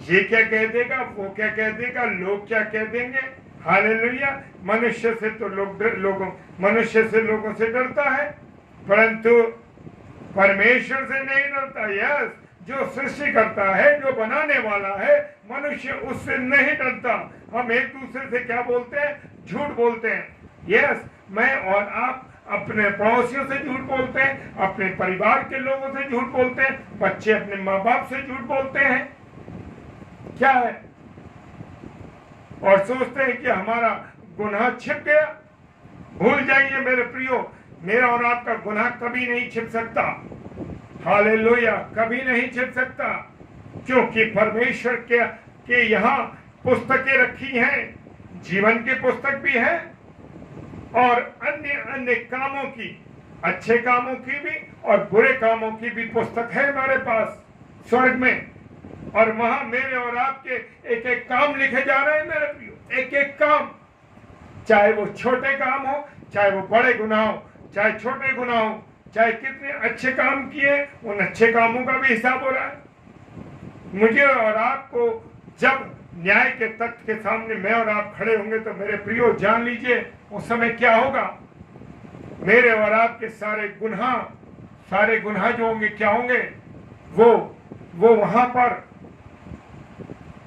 ये क्या कह देगा, वो क्या कह देगा, लोग क्या कह देंगे। हालेलुया। मनुष्य से तो मनुष्य से लोगों से डरता है, परंतु परमेश्वर से नहीं डरता। यस, जो सृष्टि करता है, जो बनाने वाला है, मनुष्य उससे नहीं डरता। हम एक दूसरे से क्या बोलते हैं, झूठ बोलते हैं। यस, मैं और आप अपने पड़ोसियों से झूठ बोलते हैं, अपने परिवार के लोगों से झूठ बोलते हैं, बच्चे अपने माँ बाप से झूठ बोलते हैं। क्या है, और सोचते हैं कि हमारा गुनाह छिप गया। भूल जाइए मेरे प्रियो, मेरा और आपका गुनाह कभी नहीं छिप सकता। हालेलुया, कभी नहीं छिप सकता, क्योंकि परमेश्वर के यहाँ पुस्तकें रखी हैं, जीवन की पुस्तक भी है और अन्य अन्य कामों की, अच्छे कामों की भी और बुरे कामों की भी पुस्तक है हमारे पास स्वर्ग में। और वहां मेरे और आपके एक एक काम लिखे जा रहे हैं मेरे प्रियो, एक एक काम, चाहे वो छोटे काम हो, चाहे वो बड़े गुनाह हो, चाहे छोटे गुनाह हो, चाहे कितने अच्छे काम किए, उन अच्छे कामों का भी हिसाब हो रहा है। मुझे और आपको जब न्याय के तख्त के सामने मैं और आप खड़े होंगे तो मेरे प्रियो जान लीजिए उस समय क्या होगा। मेरे और आपके सारे गुनाह जो होंगे क्या होंगे, वो वहां पर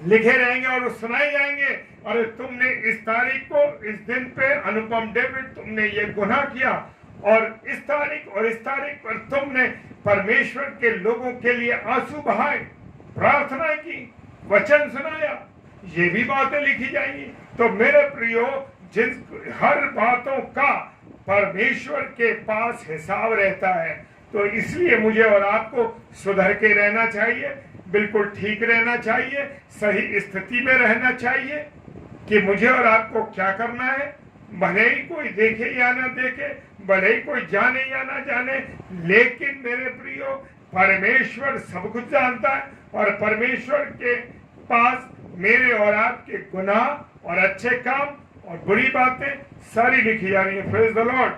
लिखे रहेंगे और सुनाए जाएंगे। अरे तुमने इस तारीख को, इस दिन पे अनुपम डेविड तुमने ये गुनाह किया, और इस तारीख पर तुमने परमेश्वर के लोगों के लिए आंसू बहाए, प्रार्थना की, वचन सुनाया, ये भी बातें लिखी जाएंगी। तो मेरे प्रियो, हर बातों का परमेश्वर के पास हिसाब रहता है। तो इसलिए मुझे और आपको सुधर के रहना चाहिए, बिल्कुल ठीक रहना चाहिए, सही स्थिति में रहना चाहिए कि मुझे और आपको क्या करना है। भले ही कोई देखे या ना देखे, भले ही कोई जाने या ना जाने, लेकिन मेरे प्रियो परमेश्वर सब कुछ जानता है और परमेश्वर के पास मेरे और आपके गुनाह और अच्छे काम और बुरी बातें सारी लिखी जा रही है। Praise the Lord.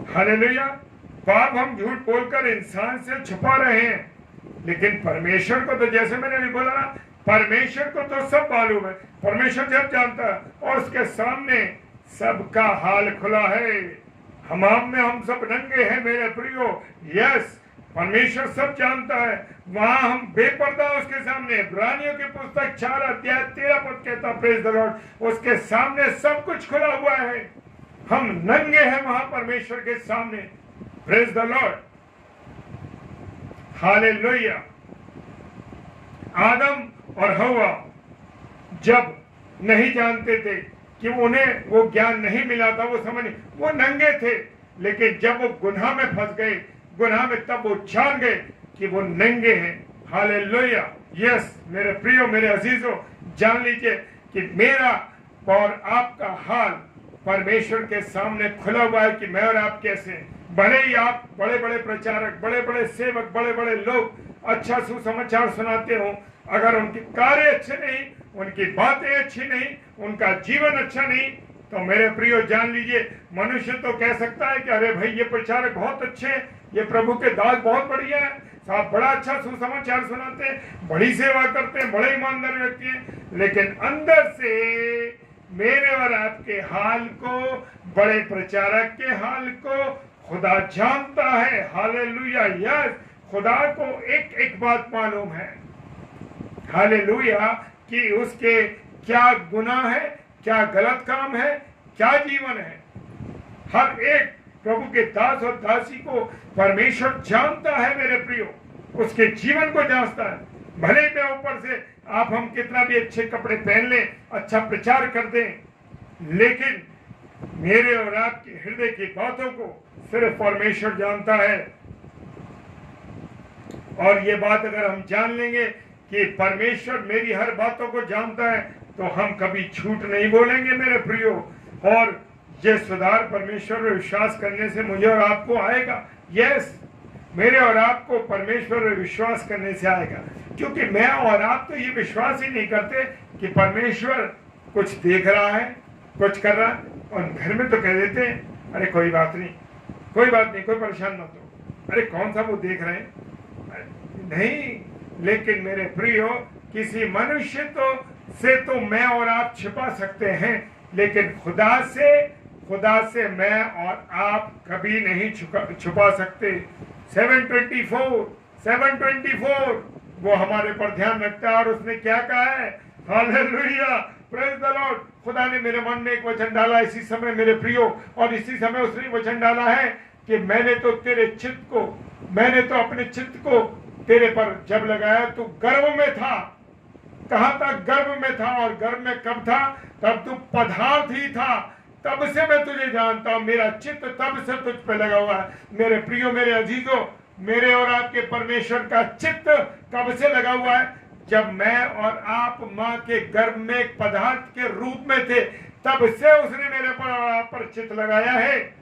हालेलुया। पाप हम झूठ बोलकर इंसान से छुपा रहे हैं, लेकिन परमेश्वर को तो, जैसे मैंने अभी बोला ना, परमेश्वर को तो सब मालूम है, परमेश्वर जब जानता है और उसके सामने सबका हाल खुला है। हमाम में हम सब नंगे हैं मेरे प्रियो। यस, परमेश्वर सब जानता है, वहां हम बेपर्दा उसके सामने। इब्रानियों की पुस्तक 4 अध्याय 13 पद कहता, प्रेज द लॉर्ड, उसके सामने सब कुछ खुला हुआ है, हम नंगे हैं वहां परमेश्वर के सामने। Praise the Lord, hallelujah. Adam और हव्वा जब नहीं जानते थे कि उन्हें वो ज्ञान नहीं मिला था, वो समझ, वो नंगे थे, लेकिन जब वो गुनाह में फंस गए, गुनाह में, तब वो जान गए कि वो नंगे हैं। हालेलुया। यस मेरे प्रियो, मेरे अजीजों, जान लीजिए कि मेरा और आपका हाल परमेश्वर के सामने खुला हुआ है कि मैं और आप कैसे हैं। भले ही आप बड़े बड़े प्रचारक, बड़े बड़े सेवक, बड़े बड़े लोग अच्छा सुसमाचार सुनाते हो, अगर उनके कार्य अच्छे नहीं, उनकी बातें अच्छी नहीं, उनका जीवन अच्छा नहीं, तो मेरे प्रियो जान लीजिए, मनुष्य तो कह सकता है कि अरे भाई ये प्रचारक बहुत अच्छे हैं, ये प्रभु के दास बहुत बढ़िया है, साहब बड़ा अच्छा सुसमाचार सुनाते हैं, बड़ी सेवा करते हैं, बड़े ईमानदार व्यक्ति हैं, लेकिन अंदर से मेरे और आपके हाल को, बड़े प्रचारक के हाल को खुदा जानता है। हालेलुया। यस, खुदा को एक एक बात मालूम है, हालेलुया, कि उसके क्या गुनाह है, क्या गलत काम है, क्या जीवन है। हर एक प्रभु के दास और दासी को परमेश्वर जानता है मेरे प्रियो, उसके जीवन को जानता है। भले में ऊपर से आप हम कितना भी अच्छे कपड़े पहन लें, अच्छा प्रचार कर दें, लेकिन मेरे और आपके हृदय की बातों को सिर्फ परमेश्वर जानता है। और ये बात अगर हम जान लेंगे कि परमेश्वर मेरी हर बातों को जानता है, तो हम कभी झूठ नहीं बोलेंगे मेरे प्रियो। और ये सुधार परमेश्वर में विश्वास करने से मुझे और आपको आएगा। यस, मेरे और आपको परमेश्वर में विश्वास करने से आएगा, क्योंकि मैं और आप तो ये विश्वास ही नहीं करते कि परमेश्वर कुछ देख रहा है, कुछ कर रहा है। और घर में तो कह देते हैं अरे कोई बात नहीं, कोई बात नहीं, कोई परेशान मत हो, अरे कौन सा वो देख रहे हैं, नहीं। लेकिन मेरे प्रियो, किसी मनुष्य से तो मैं और आप छिपा सकते हैं, लेकिन खुदा से मैं और आप कभी नहीं छुपा सकते। 724 वो हमारे पर ध्यान रखता है। और उसने क्या कहा है, हालेलुया, प्रेज द लॉर्ड। खुदा ने मेरे मन में एक वचन डाला इसी समय मेरे प्रियो, और इसी समय उसने वचन डाला है कि मैंने तो अपने चित्त को तेरे पर जब लगाया, तू गर्भ में था। कहां तक गर्भ में था, और गर्भ में कब था, तब तू पदार्थ ही था, तब से मैं तुझे जानता हूं, मेरा चित्त तब से तुझ पे लगा हुआ है। मेरे प्रियो, मेरे अजीजों, मेरे और आपके परमेश्वर का चित्त कब से लगा हुआ है, जब मैं और आप मां के गर्भ में एक पदार्थ के रूप में थे, तब से उसने मेरे पर और आप पर चित्त लगाया है।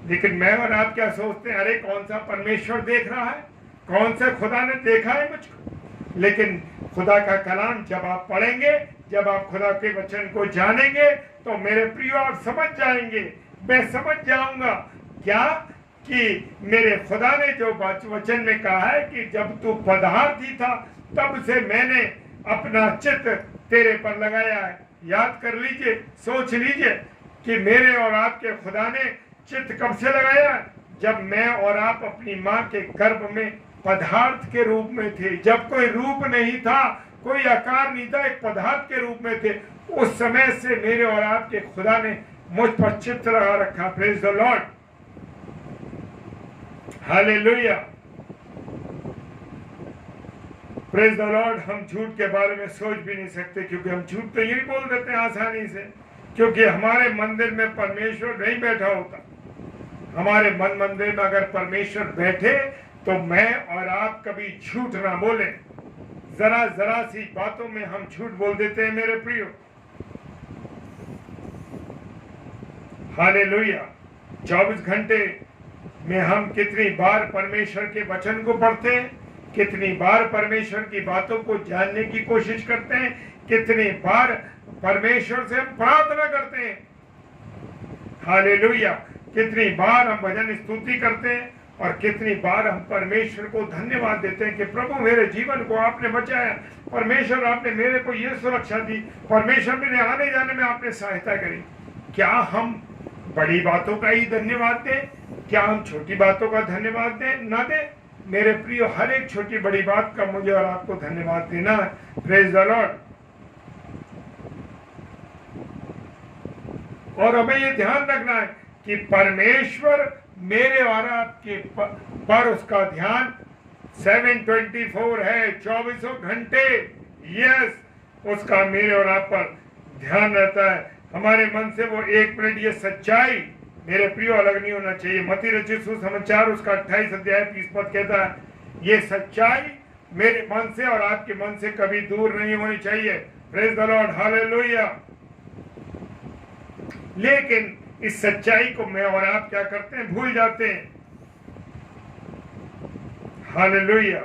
लेकिन मैं और आप क्या सोचते हैं, अरे कौन सा परमेश्वर देख रहा है, कौन से खुदा ने देखा है मुझको। लेकिन खुदा का कलाम जब आप पढ़ेंगे, जब आप खुदा के वचन को जानेंगे, तो मेरे प्रियो आप समझ जाएंगे, मैं समझ जाऊंगा क्या, कि मेरे खुदा ने जो वचन में कहा है कि जब तू पदार्थ ही था, तब से मैंने अपना चित्त तेरे पर लगाया है। याद कर लीजिए, सोच लीजिए कि मेरे और आपके खुदा ने चित्त कब से लगाया, जब मैं और आप अपनी मां के गर्भ में पदार्थ के रूप में थे, जब कोई रूप नहीं था, कोई आकार नहीं था, एक पदार्थ के रूप में थे। उस समय से मेरे और आपके खुदा ने मुझ पर चित्त लगा रखा। Praise the Lord, hallelujah, praise the Lord. हम झूठ के बारे में सोच भी नहीं सकते, क्योंकि हम झूठ तो यही बोल देते हैं आसानी से, क्योंकि हमारे मंदिर में परमेश्वर नहीं बैठा होता। हमारे मन मंदिर में अगर परमेश्वर बैठे, तो मैं और आप कभी झूठ ना बोले। जरा सी बातों में हम झूठ बोल देते हैं मेरे प्रियो। हालेलुया। 24 घंटे में हम कितनी बार परमेश्वर के वचन को पढ़ते हैं, कितनी बार परमेश्वर की बातों को जानने की कोशिश करते हैं, कितनी बार परमेश्वर से हम प्रार्थना करते हैं। हालेलुया। कितनी बार हम भजन स्तुति करते हैं, और कितनी बार हम परमेश्वर को धन्यवाद देते हैं कि प्रभु मेरे जीवन को आपने बचाया, परमेश्वर आपने मेरे को ये सुरक्षा दी, परमेश्वर मेरे आने जाने में आपने सहायता करी। क्या हम बड़ी बातों का ही धन्यवाद दें? क्या हम छोटी बातों का धन्यवाद दें ना दें? मेरे प्रियो, हर एक छोटी बड़ी बात का मुझे और आपको धन्यवाद देना है। Praise the Lord. और हमें ये ध्यान रखना है कि परमेश्वर मेरे और आपके पर उसका ध्यान 724 है, 24 घंटे। यस, उसका मेरे और आप पर ध्यान रहता है। हमारे मन से वो 1 मिनट ये सच्चाई मेरे प्रियो अलग नहीं होना चाहिए। मत्ती रचित सुसमाचार उसका 28 अध्याय 30 पद कहता है, ये सच्चाई मेरे मन से और आपके मन से कभी दूर नहीं होनी चाहिए। Praise the Lord, hallelujah. लेकिन इस सच्चाई को मैं और आप क्या करते हैं? भूल जाते हैं। हालेलुया।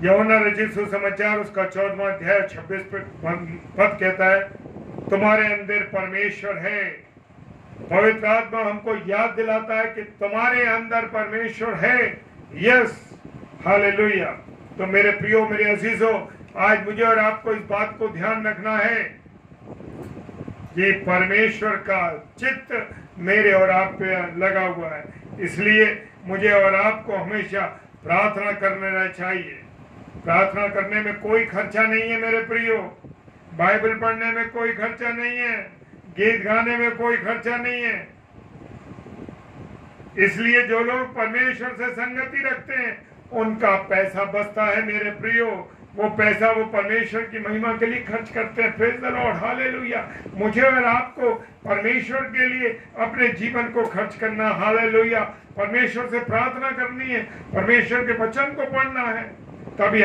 यूहन्ना रचित सुसमाचार उसका 14वां अध्याय 26 पद कहता है, तुम्हारे अंदर परमेश्वर है। पवित्र आत्मा हमको याद दिलाता है कि तुम्हारे अंदर परमेश्वर है। Yes, hallelujah. तो मेरे प्रियो, मेरे अजीजों, आज मुझे और आपको इस बात को ध्यान रखना है कि परमेश्वर का चित्त मेरे और आप पे लगा हुआ है। इसलिए मुझे और आपको हमेशा प्रार्थना करना चाहिए। प्रार्थना करने में कोई खर्चा नहीं है मेरे प्रियो, बाइबल पढ़ने में कोई खर्चा नहीं है, गीत गाने में कोई खर्चा नहीं है। इसलिए जो लोग परमेश्वर से संगति रखते हैं उनका पैसा बचता है मेरे प्रियो। वो पैसा वो परमेश्वर की महिमा के लिए खर्च करते हैं। Praise the Lord, hallelujah. मुझे और आपको परमेश्वर के लिए अपने जीवन को खर्च करना, हालेलुया। परमेश्वर से प्रार्थना करनी है, परमेश्वर के वचन को पढ़ना है, तभी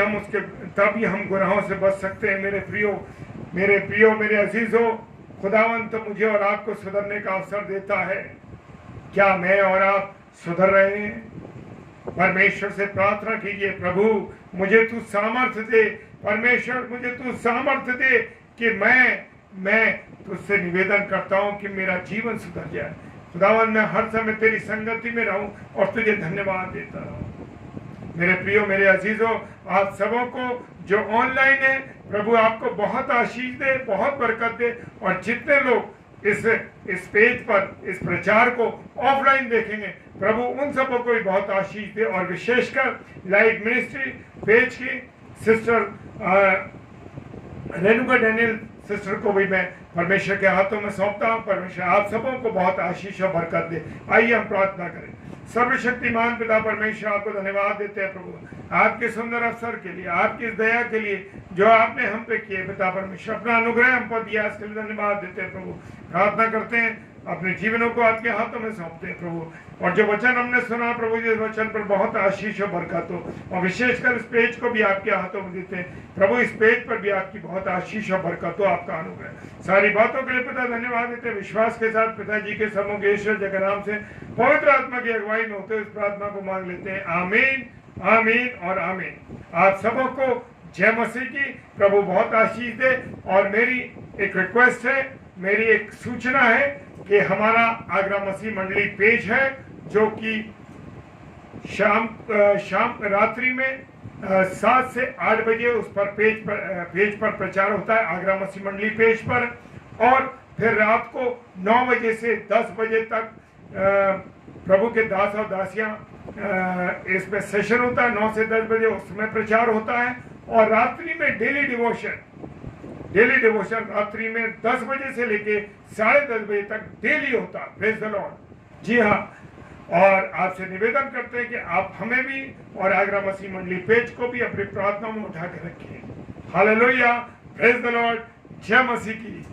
हम गुनाहों से बच सकते हैं मेरे प्रियो। मेरे अजीजों, खुदावंत तो मुझे और आपको सुधरने का अवसर देता है। क्या मैं और आप सुधर रहे हैं? परमेश्वर से प्रार्थना कीजिए, प्रभु मुझे तू सामर्थ्य दे। परमेश्वर मुझे तू सामर्थ्य दे कि मैं तुझसे निवेदन करता हूं कि मेरा जीवन सुधर जाए। खुदावंत, मैं हर समय तेरी संगति में रहूं और तुझे धन्यवाद देता रहूं। मेरे प्रियो, मेरे अजीजों, आप सबों को जो ऑनलाइन है, प्रभु आपको बहुत आशीष दे, बहुत बरकत दे। और जितने लोग इस पेज पर इस प्रचार को ऑफलाइन देखेंगे, प्रभु उन सबों को भी बहुत आशीष दे। और विशेषकर लाइट मिनिस्ट्री पेज की सिस्टर रेणुका डैनियल सिस्टर को भी मैं परमेश्वर के हाथों में सौंपता हूँ। परमेश्वर आप सबों को बहुत आशीष और बरकत दे। आइए हम प्रार्थना करें। सर्वशक्तिमान पिता परमेश्वर, आपको धन्यवाद देते हैं प्रभु, आपके सुंदर अवसर के लिए, आपकी इस दया के लिए जो आपने हम पे किए। पिता परमेश्वर, अपना अनुग्रह हम पर दिया, इसके लिए धन्यवाद देते हैं प्रभु। प्रार्थना करते हैं, अपने जीवनों को आपके हाथों में सौंपते हैं प्रभु। और जो वचन हमने सुना प्रभु, इस वचन पर बहुत आशीष और बरकत हो। और विशेषकर इस पेज को भी आपके हाथों में देते हैं प्रभु। इस पेज पर भी आपकी बहुत आशीष और बरकत हो, आपका अनुग्रह। सारी बातों के लिए पिता धन्यवाद देते हैं। विश्वास के साथ पिताजी के सम्मुख ईश्वर जय के नाम से पवित्र आत्मा की अगुवाई में होते हुए इस प्रार्थना को मांग लेते हैं। आमीन, आमीन और आमीन। आप सबों को जय मसीह की। प्रभु बहुत आशीष दे। और मेरी एक रिक्वेस्ट है, मेरी एक सूचना है कि हमारा आगरा मसीह मंडली पेज है जो कि शाम रात्रि में 7 से 8 बजे उस पर पेज पर प्रचार होता है, आगरा मसीह मंडली पेज पर। और फिर रात को 9 बजे से 10 बजे तक प्रभु के दास और दासियां इसमें सेशन होता है। 9 से 10 बजे उसमें प्रचार होता है। और रात्रि में डेली डिवोशन रात्रि में 10 बजे से लेके 10:30 बजे तक डेली होता है। Praise the Lord. जी हाँ, और आपसे निवेदन करते हैं कि आप हमें भी और आगरा मसीह मंडली पेज को भी अपनी प्रार्थनाओं में उठा के रखिए। Hallelujah, praise the Lord. जय मसीह की।